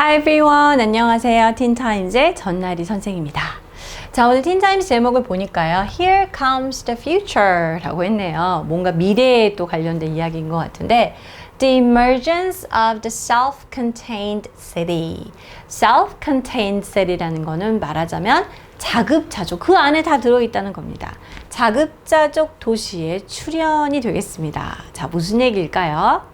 Hi everyone. 안녕하세요. 틴타임즈의 전나리 선생입니다. 자, 오늘 틴타임즈 제목을 보니까요. Here comes the future 라고 했네요. 뭔가 미래에 또 관련된 이야기인 것 같은데 The emergence of the self-contained city. self-contained city라는 거는 말하자면 자급자족, 그 안에 다 들어있다는 겁니다. 자급자족 도시의 출현이 되겠습니다. 자, 무슨 얘기일까요?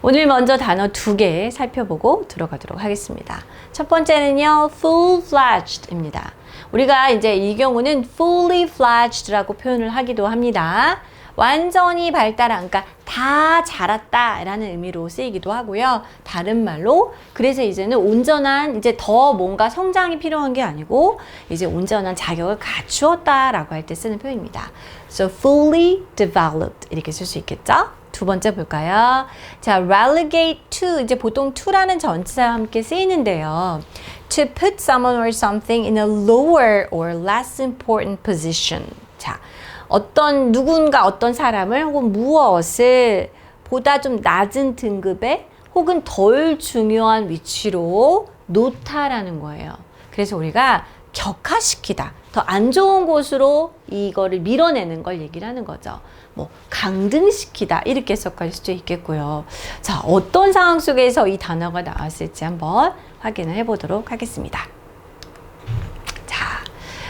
오늘 먼저 단어 2개 살펴보고 들어가도록 하겠습니다. 첫 번째는요, full-fledged입니다. 우리가 이제 이 경우는 fully fledged라고 표현을 하기도 합니다. 완전히 발달한, 그러니까 다 자랐다라는 의미로 쓰이기도 하고요. 다른 말로, 그래서 이제는 온전한, 이제 더 뭔가 성장이 필요한 게 아니고, 이제 온전한 자격을 갖추었다라고 할 때 쓰는 표현입니다. So, fully developed. 이렇게 쓸 수 있겠죠? 두 번째 볼까요? 자, relegate to, 이제 보통 to라는 전치사와 함께 쓰이는데요. To put someone or something in a lower or less important position. 자, 누군가 어떤 사람을 혹은 무엇을 보다 좀 낮은 등급에 혹은 덜 중요한 위치로 놓다라는 거예요. 그래서 우리가 격하시키다, 더 안 좋은 곳으로 이거를 밀어내는 걸 얘기를 하는 거죠. 뭐 강등시키다 이렇게 해석할 수도 있겠고요. 자, 어떤 상황 속에서 이 단어가 나왔을지 한번 확인을 해보도록 하겠습니다. 자,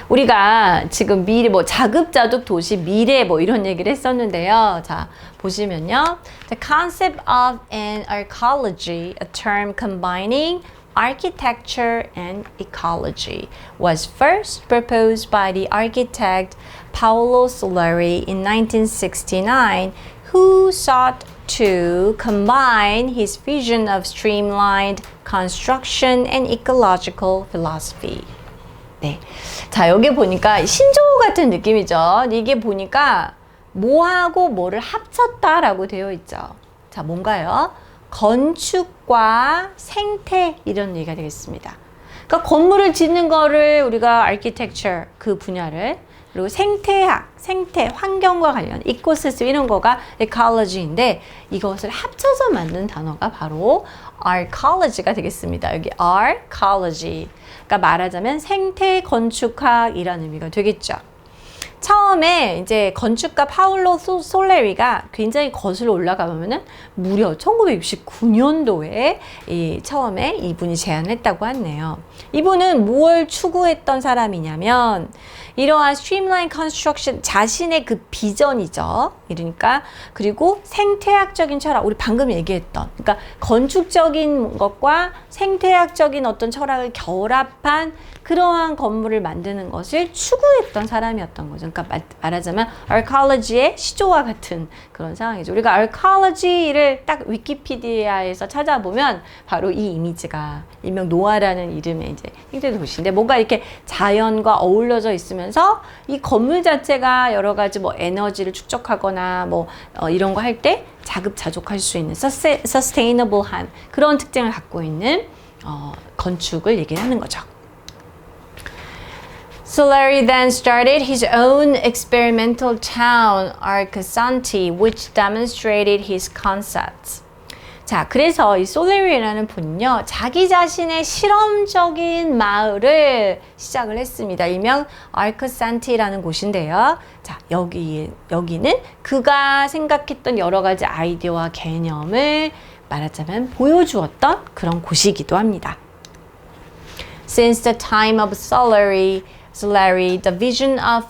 우리가 지금 미래, 뭐 자급자족 도시 미래 뭐 이런 얘기를 했었는데요. 자, 보시면요. The concept of an arcology, a term combining architecture and ecology, was first proposed by the architect Paolo Soleri in 1969, who sought to combine his vision of streamlined construction and ecological philosophy. 네. 자, 여기 보니까 신조어 같은 느낌이죠. 이게 보니까 뭐하고 뭐를 합쳤다라고 되어 있죠. 자, 뭔가요? 건축과 생태 이런 얘기가 되겠습니다. 그러니까 건물을 짓는 거를 우리가 architecture 그 분야를, 그리고 생태학, 생태, 환경과 관련 이코시스템 이런 거가 ecology인데 이것을 합쳐서 만든 단어가 바로 arcology가 되겠습니다. 여기 arcology. 그러니까 말하자면 생태 건축학이라는 의미가 되겠죠. 처음에 이제 건축가 파울로 솔레리가 굉장히 거슬러 올라가 보면은 무려 1969년도에 처음에 이분이 제안했다고 하네요. 이분은 뭘 추구했던 사람이냐면 이러한 스트림라인 컨스트럭션 자신의 그 비전이죠. 그러니까 그리고 생태학적인 철학, 우리 방금 얘기했던, 그러니까 건축적인 것과 생태학적인 어떤 철학을 결합한 그러한 건물을 만드는 것을 추구했던 사람이었던 거죠. 그러니까 말하자면 archaeology의 시조와 같은 그런 상황이죠. 우리가 archaeology를 딱 위키피디아에서 찾아보면 바로 이 이미지가 일명 노아라는 이름의 이제 생태 도시인데 뭔가 이렇게 자연과 어울려져 있으면서 이 건물 자체가 여러 가지 뭐 에너지를 축적하거나 뭐 이런 거 할 때 자급자족할 수 있는 sustainable한 그런 특징을 갖고 있는 건축을 얘기하는 거죠. Soleri then started his own experimental town, Arcosanti, which demonstrated his concepts. 자, 그래서 이 솔레리라는 분은요, 자기 자신의 실험적인 마을을 시작을 했습니다. 일명 아르코산티라는 곳인데요. 자, 여기는 그가 생각했던 여러 가지 아이디어와 개념을 말하자면 보여주었던 그런 곳이기도 합니다. Since the time of Soleri, the vision of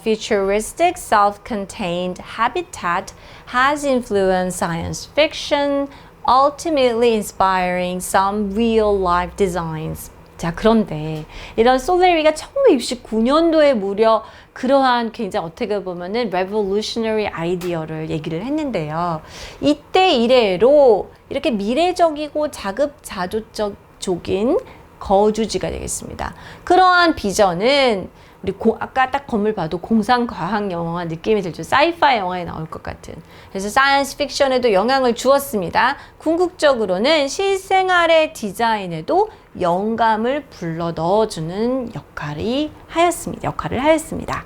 futuristic self-contained habitat has influenced science fiction, ultimately inspiring some real-life designs. 자, 그런데 이런 솔레리가 1969년도에 무려 그러한 굉장히 어떻게 보면은 revolutionary 아이디어를 얘기를 했는데요. 이때 이래로 이렇게 미래적이고 자급자족적인 거주지가 되겠습니다. 그러한 비전은 우리 아까 딱 건물 봐도 공상과학 영화 느낌이 들죠. 사이파이 영화에 나올 것 같은. 그래서 사이언스 픽션에도 영향을 주었습니다. 궁극적으로는 실생활의 디자인에도 영감을 불러 넣어주는 역할을 하였습니다.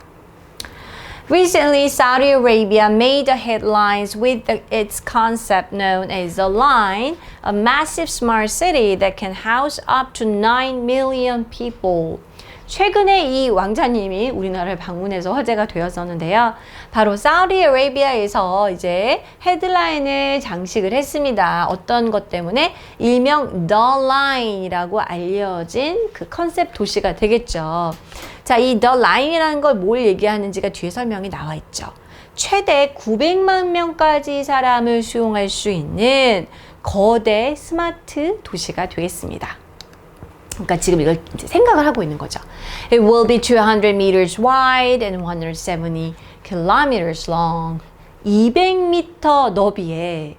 Recently, Saudi Arabia made the headlines with its concept known as the Line, a massive smart city that can house up to 9 million people. 최근에 이 왕자님이 우리나라를 방문해서 화제가 되었었는데요. 바로 사우디아라비아에서 이제 헤드라인을 장식을 했습니다. 어떤 것 때문에? 일명 The Line이라고 알려진 그 컨셉 도시가 되겠죠. 자, 이 The Line이라는 걸 뭘 얘기하는지가 뒤에 설명이 나와 있죠. 최대 900만 명까지 사람을 수용할 수 있는 거대 스마트 도시가 되겠습니다. 그러니까 지금 이걸 이제 생각을 하고 있는 거죠. It will be 200 meters wide and 170 kilometers long. 200m 너비에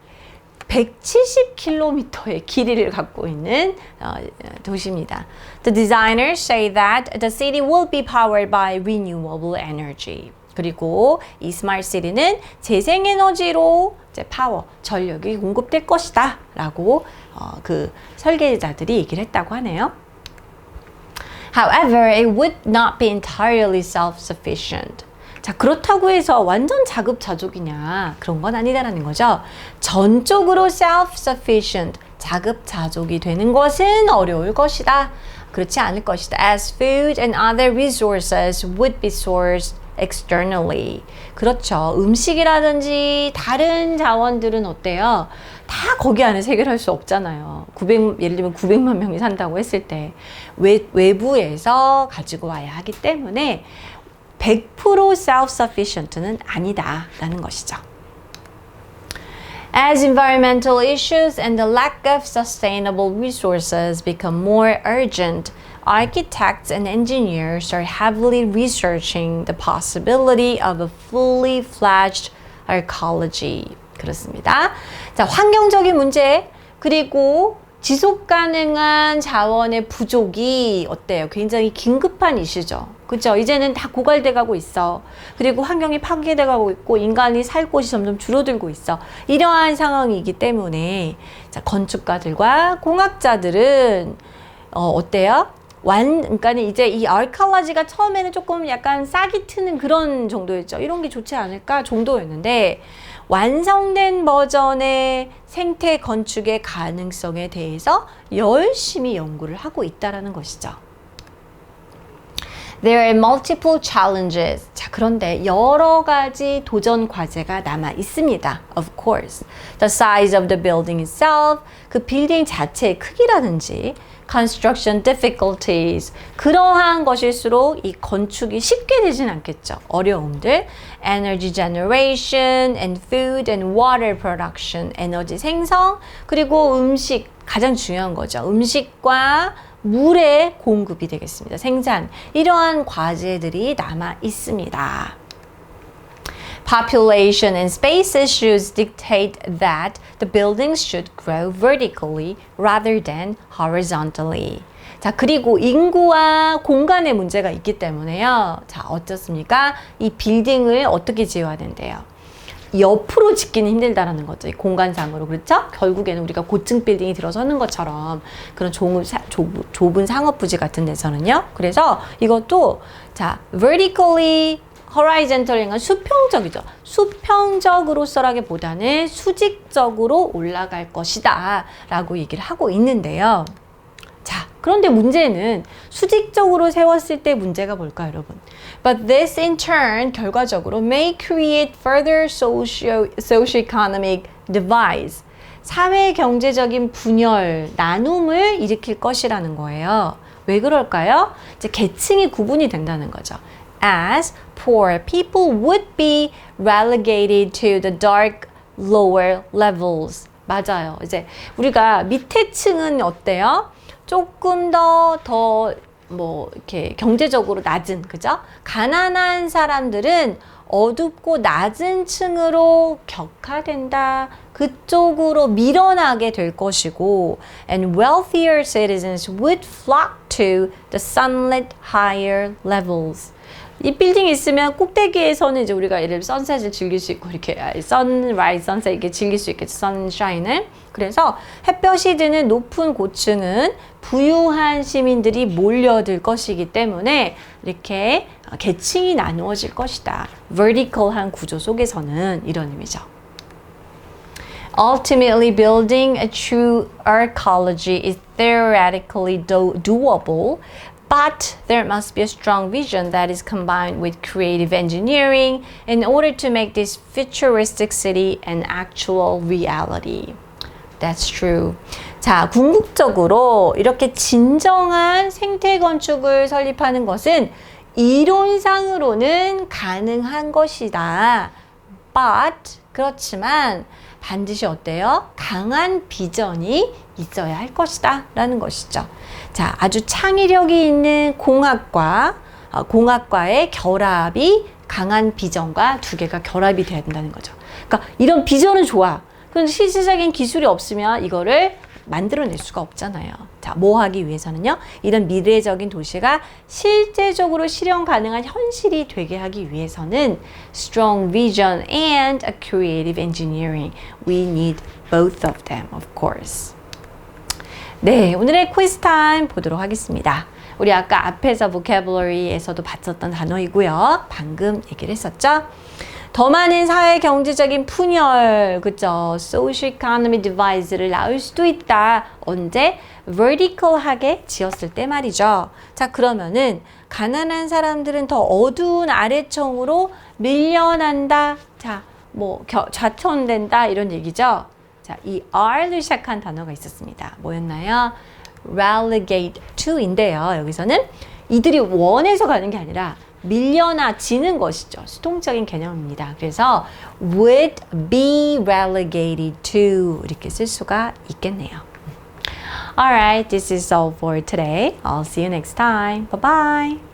170km의 길이를 갖고 있는 도시입니다. The designers say that the city will be powered by renewable energy. 그리고 이 스마트 시티는 재생에너지로 이제 파워, 전력이 공급될 것이다 라고 그 설계자들이 얘기를 했다고 하네요. However, it would not be entirely self-sufficient. 자, 그렇다고 해서 완전 자급자족이냐? 그런 건 아니다라는 거죠. 전적으로 self-sufficient, 자급자족이 되는 것은 어려울 것이다. 그렇지 않을 것이다. As food and other resources would be sourced externally. 그렇죠. 음식이라든지 다른 자원들은 어때요? 다 거기 안에서 해결할 수 없잖아요. 예를 들면 900만 명이 산다고 했을 때 외부에서 가지고 와야 하기 때문에 100% self-sufficient는 아니다라는 것이죠. As environmental issues and the lack of sustainable resources become more urgent, architects and engineers are heavily researching the possibility of a fully fledged ecology. 그렇습니다. 자, 환경적인 문제 그리고 지속 가능한 자원의 부족이 어때요? 굉장히 긴급한 이슈죠. 그렇죠? 이제는 다 고갈돼 가고 있어. 그리고 환경이 파괴돼 가고 있고 인간이 살 곳이 점점 줄어들고 있어. 이러한 상황이기 때문에 자, 건축가들과 공학자들은 어때요? 그러니까 이제 이 archaeology가 처음에는 조금 약간 싹이 트는 그런 정도였죠. 이런 게 좋지 않을까 정도였는데 완성된 버전의 생태 건축의 가능성에 대해서 열심히 연구를 하고 있다라는 것이죠. There are multiple challenges. 자, 그런데 여러 가지 도전 과제가 남아 있습니다. Of course. The size of the building itself, 그 빌딩 자체의 크기라든지 construction difficulties, 그러한 것일수록 이 건축이 쉽게 되진 않겠죠. 어려움들, energy generation and food and water production, 에너지 생성, 그리고 음식, 가장 중요한 거죠. 음식과 물의 공급이 되겠습니다. 생산, 이러한 과제들이 남아 있습니다. Population and space issues dictate that the buildings should grow vertically rather than horizontally. 자, 그리고 인구와 공간의 문제가 있기 때문에요. 자, 어떻습니까? 이 빌딩을 어떻게 지어야 된대요? 옆으로 짓기는 힘들다라는 거죠. 이 공간상으로. 그렇죠? 결국에는 우리가 고층 빌딩이 들어서는 것처럼 그런 좁은 상업 부지 같은 데서는요. 그래서 이것도 자, vertically horizontally 수평적이죠. 수평적으로서라기보다는 수직적으로 올라갈 것이다 라고 얘기를 하고 있는데요. 자, 그런데 문제는 수직적으로 세웠을 때 문제가 뭘까요, 여러분? But this in turn 결과적으로 may create further socio-economic divides. 사회 경제적인 분열, 나눔을 일으킬 것이라는 거예요. 왜 그럴까요? 이제 계층이 구분이 된다는 거죠. As poor people would be relegated to the dark lower levels. 맞아요. 이제 우리가 밑에 층은 어때요? 조금 더 이렇게 경제적으로 낮은, 그죠? 가난한 사람들은 어둡고 낮은 층으로 격하된다. 그쪽으로 밀어나게 될 것이고, and wealthier citizens would flock to the sunlit higher levels. 이 빌딩이 있으면 꼭대기에서는 이제 우리가 예를 들어 선셋을 즐길 수 있고 이렇게 선라이즈, 선셋 이렇게 즐길 수 있겠죠. 선샤인을. 그래서 햇볕이 드는 높은 고층은 부유한 시민들이 몰려들 것이기 때문에 이렇게 계층이 나누어질 것이다. vertical한 구조 속에서는 이런 의미죠. Ultimately, building a true arcology is theoretically doable, but there must be a strong vision that is combined with creative engineering in order to make this futuristic city an actual reality. That's true. 자, 궁극적으로 이렇게 진정한 생태 건축을 설립하는 것은 이론상으로는 가능한 것이다. But 그렇지만 반드시 어때요? 강한 비전이 있어야 할 것이다 라는 것이죠. 자, 아주 창의력이 있는 공학과의 결합이 강한 비전과 두 개가 결합이 돼야 된다는 거죠. 그러니까 이런 비전은 좋아. 그런데 실질적인 기술이 없으면 이거를 만들어낼 수가 없잖아요. 자, 뭐 하기 위해서는요? 이런 미래적인 도시가 실제적으로 실현 가능한 현실이 되게 하기 위해서는 strong vision and a creative engineering. We need both of them, of course. 네, 오늘의 quiz time 보도록 하겠습니다. 우리 아까 앞에서 vocabulary에서도 봤었던 단어이고요. 방금 얘기를 했었죠? 더 많은 사회 경제적인 분열, 그죠? social economy divide를 낳을 수도 있다. 언제? vertical하게 지었을 때 말이죠. 자, 그러면은 가난한 사람들은 더 어두운 아래층으로 밀려난다. 자, 뭐 좌천된다 이런 얘기죠. 자, 이 R로 시작한 단어가 있었습니다. 뭐였나요? relegate to인데요. 여기서는 이들이 원해서 가는 게 아니라 밀려나지는 것이죠. 수동적인 개념입니다. 그래서 would be relegated to 이렇게 쓸 수가 있겠네요. Alright, this is all for today. I'll see you next time. Bye bye.